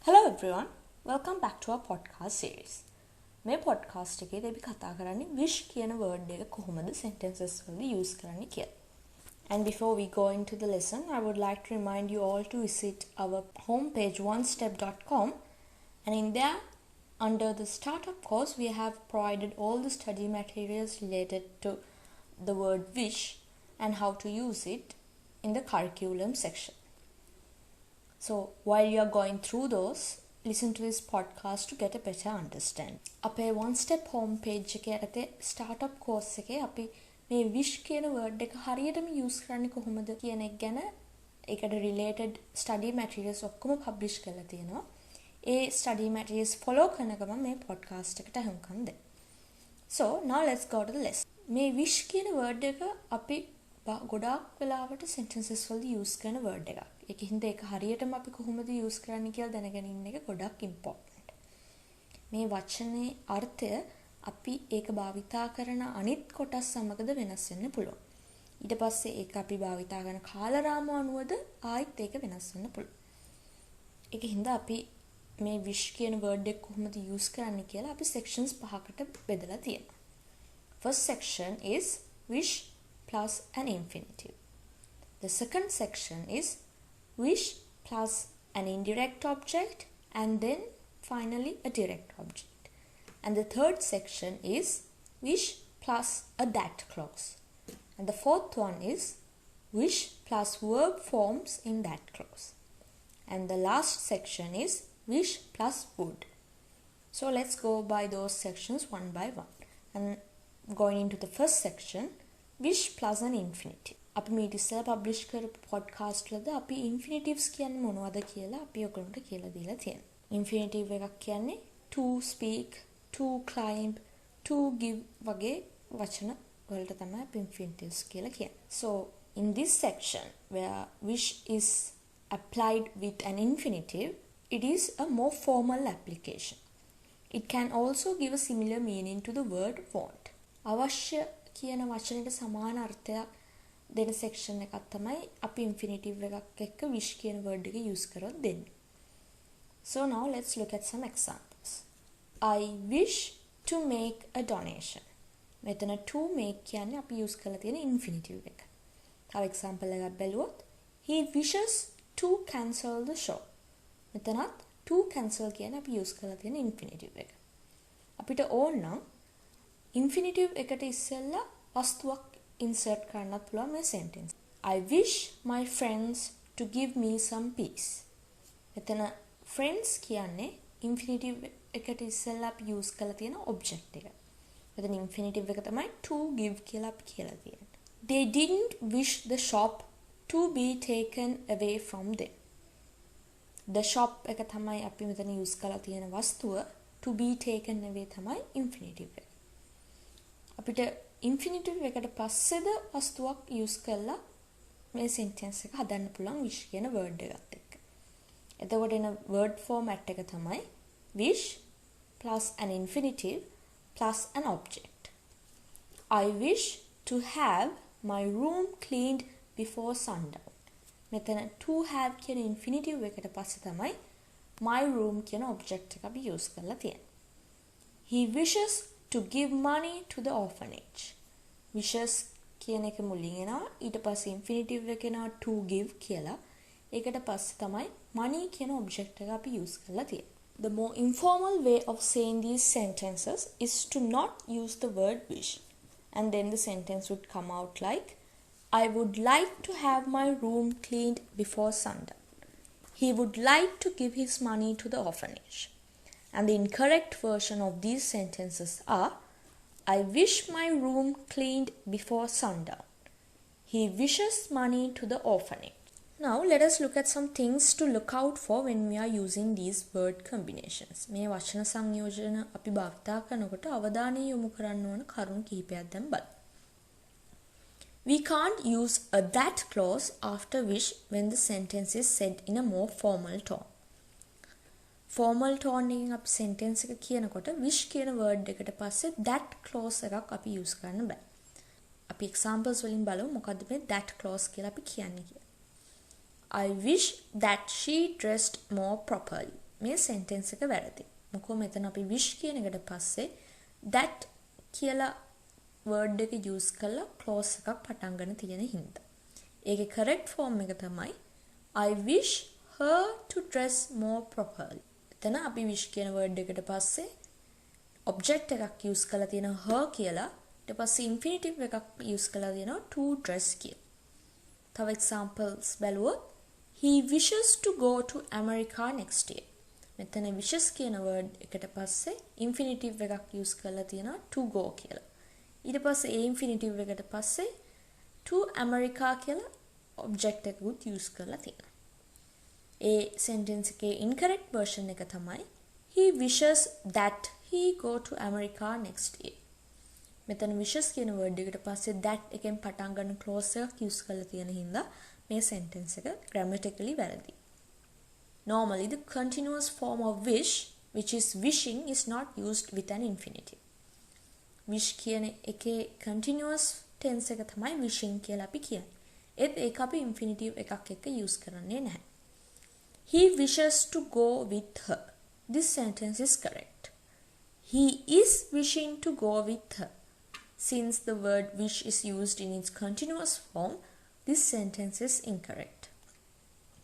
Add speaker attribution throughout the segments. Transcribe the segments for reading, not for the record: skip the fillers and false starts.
Speaker 1: Hello everyone, welcome back to our podcast series. මේ podcast එකේදී අපි කතා කරන්නේ wish කියන word එක කොහොමද sentences වලදී use කරන්නේ කියලා. And before we go into the lesson, I would like to remind you all to visit our homepage onestep.com, and in there under the startup course we have provided all the study materials related to the word wish and how to use it in the curriculum section. So while you are going through those, listen to this podcast to get a better understanding. අපේ one step home page එකේ යටතේ startup course එකේ අපි මේ wish කියන word එක හරියටම use කරන්නේ කොහොමද කියන එක ගැන ඒකට related study materials ඔක්කොම publish කරලා තියෙනවා. ඒ study materials follow කරන ගමන් මේ podcast එකට අහුම්කම් දෙන්න. So now let's go to the lesson. මේ wish කියන word එක අපි ගොඩාක් වෙලාවට sentences වලදී use කරන word එකක්. ඒකින්ද ඒක හරියටම අපි කොහොමද use කරන්නේ කියලා දැනගෙන ඉන්න එක ගොඩක් important. මේ වචනේ අර්ථය අපි ඒක භාවිතා කරන අනිත් කොටස් සමගද වෙනස් වෙන්න පුළුවන්. ඊට පස්සේ ඒක අපි භාවිතා කරන කාලරාමුව අනුවද ආයිත් ඒක වෙනස් වෙන්න පුළුවන්. ඒකින්ද අපි මේ wish කියන word එක කොහොමද use කරන්නේ කියලා අපි sections පහකට බෙදලා තියෙනවා. First section is wish plus an infinitive. The second section is wish plus an indirect object, and then finally a direct object. And the third section is wish plus a that clause. And the fourth one is wish plus verb forms in that clause. And the last section is wish plus would. So let's go by those sections one by one. And going into the first section, wish plus an infinitive. අපි මේ ඉස්සෙල්ලා publish කරපු podcast වලද අපි ඉන්ෆිනිටිව්ස් කියන්නේ මොනවද කියලා අපි ඔයගොල්ලන්ට කියලා දීලා තියෙනවා. ඉන්ෆිනිටිව් එකක් කියන්නේ to speak, to climb, to give වගේ වචන වලට තමයි අපි ඉන්ෆිනිටිව්ස් කියලා කියන්නේ. So in this section where wish is applied with an infinitive, it is a more formal application. It can also give a similar meaning to the word want. අවශ්‍ය කියන වචනෙට සමාන අර්ථයක් දෙන section එකක් තමයි අපි infinitive එකක් එක්ක wish කියන word එක use කරොත් දෙන්නේ. So now let's look at some examples. I wish to make a donation. මෙතන to make කියන්නේ අපි use කරලා තියෙන infinitive එක. තව example එකක් බැලුවොත් he wishes to cancel the show. මෙතනත් to cancel කියන්නේ අපි use කරලා තියෙන infinitive එක. අපිට ඕන නම් infinitive එකට ඉස්සෙල්ලා වස්තුවක් insert කරන්නත් පුළුවන් මේ sentence. I wish my friends to give me some peace. එතන friends කියන්නේ infinitive එකට ඉස්සෙල්ලා අපි use කරලා තියෙන object එක. එතන infinitive එක තමයි to give කියලා අපි කියලා තියෙන්නේ. They didn't wish the shop to be taken away from them. The shop එක තමයි අපි මෙතන use කරලා තියෙන වස්තුව, to be taken away තමයි infinitive එක. අපිට infinitive එකට පස්සේද වස්තුවක් use කරලා මේ sentence එක හදන්න පුළුවන් wish කියන word එකත් එක්ක. එතකොට එන word format එක තමයි wish plus an infinitive plus an object. I wish to have my room cleaned before sundown. මෙතන to have කියන infinitive එකට පස්සේ තමයි my room කියන object එක අපි use කරලා තියෙන්නේ. He wishes to give money to the orphanage. wishes කියන එක මුලින් එනවා, ඊට පස්සේ infinitive එක එනවා to give කියලා. ඒකට පස්සේ තමයි money කියන object එක අපි use කරලා තියෙන්නේ. The more informal way of saying these sentences is to not use the word wish, and then the sentence would come out like I would like to have my room cleaned before sundown. He would like to give his money to the orphanage. And the incorrect version of these sentences are I wish my room cleaned before sundown. He wishes money to the orphanage. Now let us look at some things to look out for when we are using these word combinations. මේ වචන සංයෝජන අපි භාවිතා කරනකොට අවධානය යොමු කරන්න ඕන කරුණු කිහිපයක් දැන් බලමු. We can't use a that clause after wish when the sentence is said in a more formal tone. Formal tone එකකින් අපි sentence එක කියනකොට wish කියන word එකට පස්සේ that clause එකක් අපි use කරන්න බෑ. අපි examples වලින් බලමු මොකද්ද මේ that clause කියලා අපි කියන්නේ කියලා. I wish that she dressed more properly. මේ sentence එක වැරදි. මොකද මෙතන අපි wish කියන එකට පස්සේ that කියලා word එක use කරලා clause එකක් පටන් ගන්න තියෙන හින්දා. ඒකේ correct form එක තමයි I wish her to dress more properly. එතන අපි wish කියන word එකට පස්සේ object එකක් use කරලා තියෙනවා her කියලා. ඊට පස්සේ infinitive එකක් use කරලා තියෙනවා to dress කියලා. තව examples බලුවොත් he wishes to go to America next year. මෙතන wishes කියන word එකට පස්සේ infinitive එකක් use කරලා තියෙනවා to go කියලා. ඊට පස්සේ ඒ infinitive එකට පස්සේ to America කියලා object එකකුත් use කරලා තියෙනවා. ඒ sentence එකේ incorrect version එක තමයි he wishes that he go to America next year. මෙතන wishes කියන word එකට පස්සේ that එකෙන් පටන් ගන්න clause එකක් use කරලා තියෙන හින්දා මේ sentence එක grammatically වැරදි. Normally the continuous form of wish, which is wishing, is not used with an infinitive. wish කියන එකේ continuous tense එක තමයි wishing කියලා අපි කියන්නේ. ඒක අපි infinitive එකක් එක්ක use කරන්නේ නැහැ. He wishes to go with her. This sentence is correct. He is wishing to go with her. Since the word wish is used in its continuous form, this sentence is incorrect.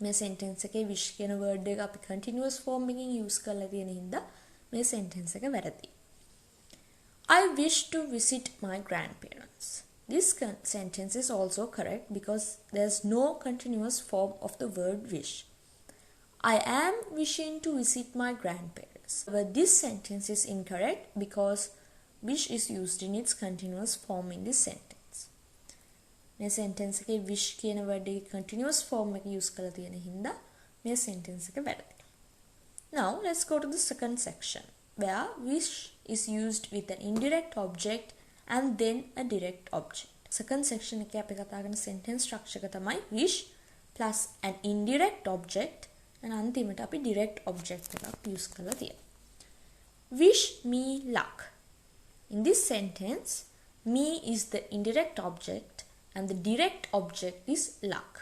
Speaker 1: මේ sentence එකේ wish කියන word එක අපි continuous form එකකින් use කරලා තියෙන හින්දා මේ sentence එක වැරදි. I wish to visit my grandparents. This sentence is also correct because there's no continuous form of the word wish. I am wishing to visit my grandparents. But this sentence is incorrect because wish is used in its continuous form in this sentence. මේ sentence එකේ wish කියන word එකේ continuous form එක use කරලා තියෙන හින්දා මේ sentence එක වැරදි. Now let's go to the second section where wish is used with an indirect object and then a direct object. Second section එකේ අපි කතා කරන sentence structure එක තමයි wish plus an indirect object and අන්තිමට අපි direct object එකක් use කරලා තියෙනවා. Wish me luck. In this sentence, me is the indirect object and the direct object is luck.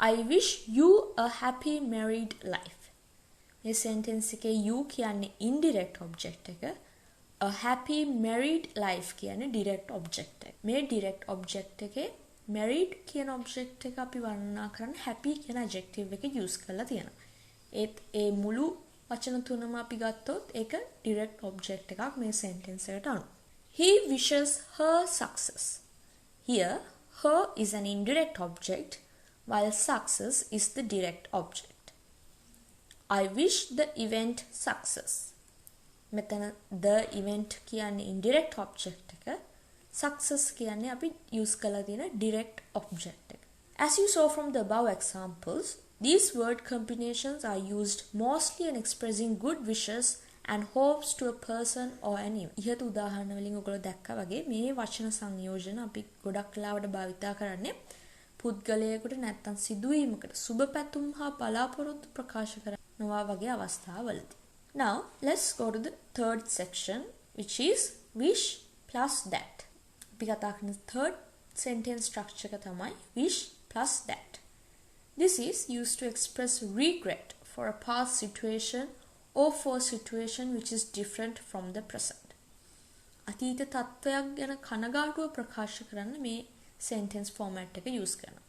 Speaker 1: I wish you a happy married life. මේ sentence එකේ you කියන්නේ indirect object එක, a happy married life කියන්නේ direct object එක. මේ direct object එකේ married කියන object එක අපි වර්ණනා කරන්න happy කියන adjective එක use කරලා තියෙනවා. ඒ මුළු වචන තුනම අපි ගත්තොත් ඒක direct object එකක් මේ sentence එකට අනුව. He wishes her success. Here, her is an indirect object while success is the direct object. I wish the event success. මෙතන the event කියන්නේ indirect object එක, success කියන්නේ අපි use කරලා තියෙන direct object එක. As you saw from the above examples, these word combinations are used mostly in expressing good wishes and hopes to a person or an event. ඉහත උදාහරණ වලින් ඔයගොල්ලෝ දැක්කා වගේ මේ වචන සංයෝජන අපි ගොඩක් වෙලාවට භාවිතා කරන්නේ පුද්ගලයෙකුට නැත්නම් සිදුවීමකට සුබ පැතුම් හා බලාපොරොත්තු ප්‍රකාශ කරනවා වගේ අවස්ථාවලදී. Now let's go to the third section, which is wish plus that. අපි කතා කරන third sentence structure එක තමයි wish plus that. This is used to express regret for a past situation or for a situation which is different from the present. අතීත තත්ත්වයක් ගැන කනගාටුව ප්‍රකාශ කරන්න මේ sentence format එක use කරනවා.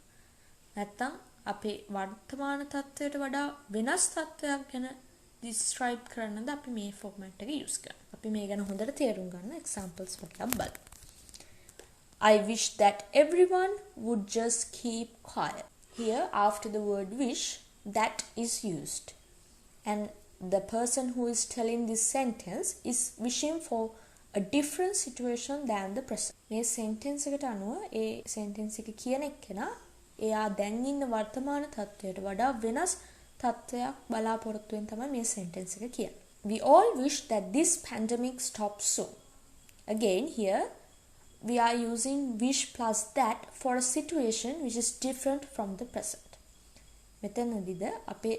Speaker 1: නැත්තම් අපේ වර්තමාන තත්ත්වයට වඩා වෙනස් තත්ත්වයක් ගැන describe කරන්නද අපි මේ format එක use කරනවා. අපි මේ ගැන හොඳට තේරුම් ගන්න examples වලින් බලමු. I wish that everyone would just keep quiet. Here, after the word wish, that is used. And the person who is telling this sentence is wishing for a different situation than the present. මේ sentence එකට අනුව ඒ sentence එක කියන එක්කෙනා එයා දැන් ඉන්න වර්තමාන තත්ත්වයට වඩා වෙනස් තත්ත්වයක් බලාපොරොත්තුෙන් තමයි මේ sentence එක කියන්නේ. We all wish that this pandemic stops soon. Again, here we are using wish plus that for a situation which is different from the present. මෙතනදීද අපේ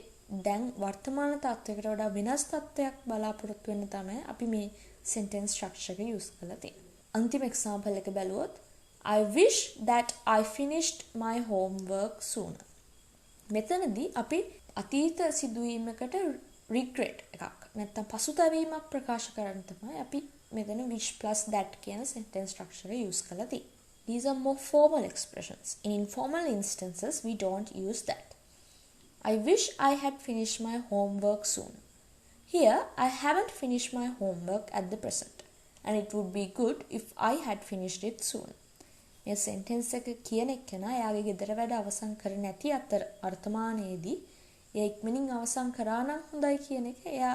Speaker 1: දැන් වර්තමාන තත්ත්වයකට වඩා වෙනස් තත්ත්වයක් බලාපොරොත්තු වෙන්න තමයි අපි මේ sentence structure එක use කරලා තියෙන්නේ. අන්තිම example එක බැලුවොත් I wish that I finished my homework sooner. මෙතනදී අපි අතීත සිදුවීමකට regret එකක් නැත්නම් පසුතැවීමක් ප්‍රකාශ කරන්න තමයි අපි මෙතන wish plus that කියන sentence structure use කරලා තියෙන්නේ. These are more formal expressions. In informal instances, we don't use that. I wish I had finished my homework soon. Here, I haven't finished my homework at the present, and it would be good if I had finished it soon. මේ sentence එක කියන එකනා එයාගේ ගෙදර වැඩ අවසන් කර නැති අතර වර්තමානයේදී ඒ ඉක්මනින් අවසන් කරා නම් හොඳයි කියන එක එයා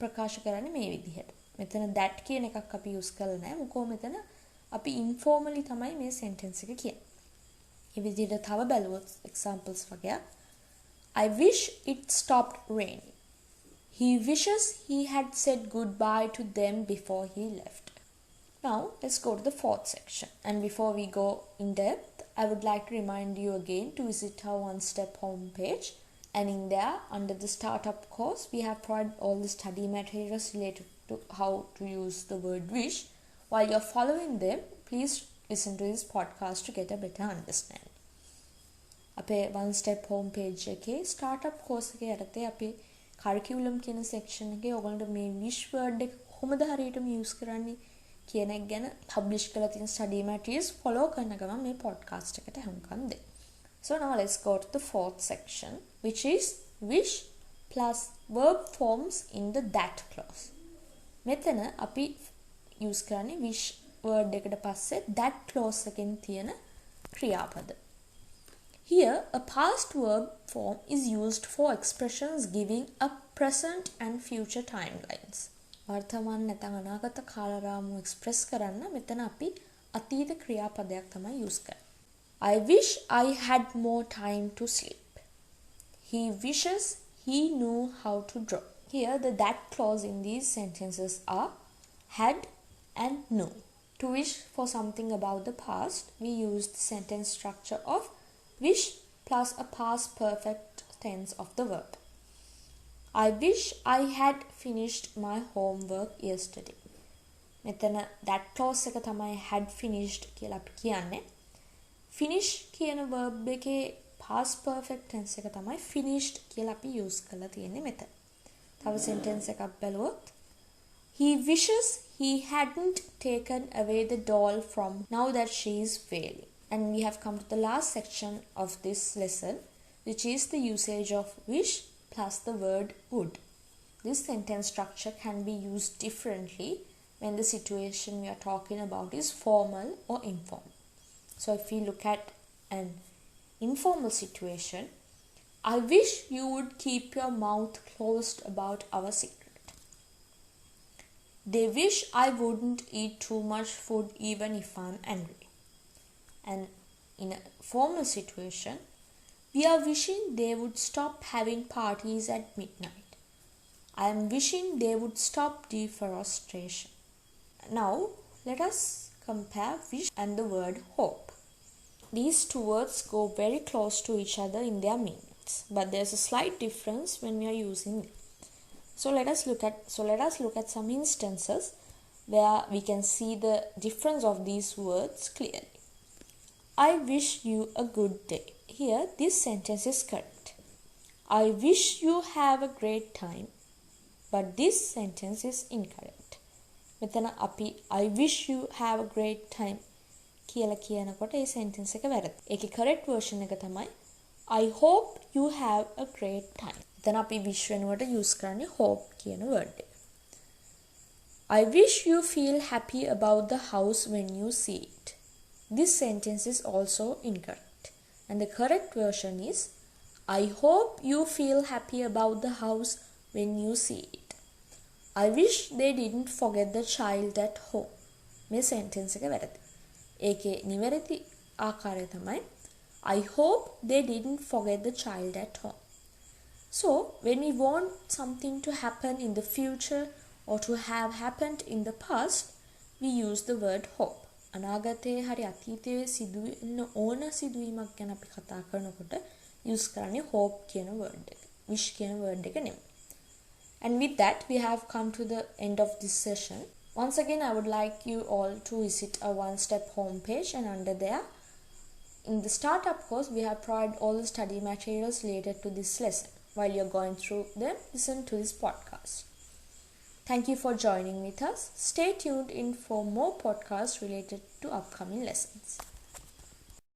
Speaker 1: ප්‍රකාශ කරන්නේ මේ විදිහට. මෙතන that කියන එකක් අපි use කරලා නැහැ. මොකෝ මෙතන අපි informally තමයි මේ sentence එක කියන්නේ. මේ විදිහට තව බැලුවොත් examples වගේ I wish it stopped raining. He wishes he had said goodbye to them before he left. Now, let's go to the fourth section. And before we go in depth, I would like to remind you again to visit our one-step homepage. And in there, under the startup course, we have provided all the study materials related to how to use the word wish. While you're following them, please listen to this podcast to get a better understanding. අපේ one step home page එකේ startup course එකේ යටතේ අපි curriculum කියන section එකේ ඔයගොල්ලන්ට මේ wish word එක කොහොමද හරියටම use කරන්නේ කියන එක ගැන publish කරලා තියෙන study materials follow කරන ගමන් මේ podcast එකට හුම්කම් දෙන්න. So now let's go to the fourth section, which is wish plus verb forms in the that clause. මෙතන අපි use කරන්නේ wish word එකට පස්සේ that clause එකෙන් තියෙන ක්‍රියාපද. Here, a past verb form is used for expressions giving a present and future timelines. වර්තමාන නැත්නම් අනාගත කාලරාමු express කරන්න මෙතන අපි අතීත ක්‍රියාපදයක් තමයි use කරන්නේ. I wish I had more time to sleep. He wishes he knew how to draw. Here, the that clause in these sentences are had and knew. To wish for something about the past, we use the sentence structure of wish plus a past perfect tense of the verb. I wish I had finished my homework yesterday. මෙතන that clause එක තමයි had finished කියලා අපි කියන්නේ. finish කියන verb එකේ past perfect tense එක තමයි finished කියලා අපි use කරලා තියෙන්නේ මෙතන. තව sentence එකක් බලුවොත් He wishes he hadn't taken away the doll from now that she is failing. And we have come to the last section of this lesson, which is the usage of wish plus the word would. This sentence structure can be used differently when the situation we are talking about is formal or informal. So if we look at an informal situation, I wish you would keep your mouth closed about our secret. They wish I wouldn't eat too much food even if I'm angry. And in a formal situation, we are wishing they would stop having parties at midnight. I am wishing they would stop deforestation. Now, let us compare wish and the word hope. These two words go very close to each other in their meanings, but there's a slight difference when we are using them. So let us look at some instances where we can see the difference of these words clearly. I wish you a good day. Here, this sentence is correct. I wish you have a great time. But this sentence is incorrect. මෙතන අපි I wish you have a great time කියලා කියනකොට ඒ sentence එක වැරදි. ඒකේ correct version එක තමයි I hope you have a great time. මෙතන අපි wish වෙනුවට use කරන්නේ hope කියන word එක. I wish you feel happy about the house when you see it. This sentence is also incorrect. And the correct version is I hope you feel happy about the house when you see it. I wish they didn't forget the child at home. මේ sentence එක වැරදි. ඒකේ නිවැරදි ආකාරය තමයි I hope they didn't forget the child at home. So, when we want something to happen in the future or to have happened in the past, we use the word hope. අනාගතයේ හරි අතීතයේ සිදුවෙන්න ඕන සිදුවීමක් ගැන අපි කතා කරනකොට use කරන්නේ hope කියන word එක. wish කියන word එක නෙමෙයි. And with that, we have come to the end of this session. Once again, I would like you all to visit our one-step homepage, and under there, in the startup course, we have provided all the study materials related to this lesson. while you're going through them, listen to this podcast. Thank you for joining with us. Stay tuned in for more podcasts related to upcoming lessons.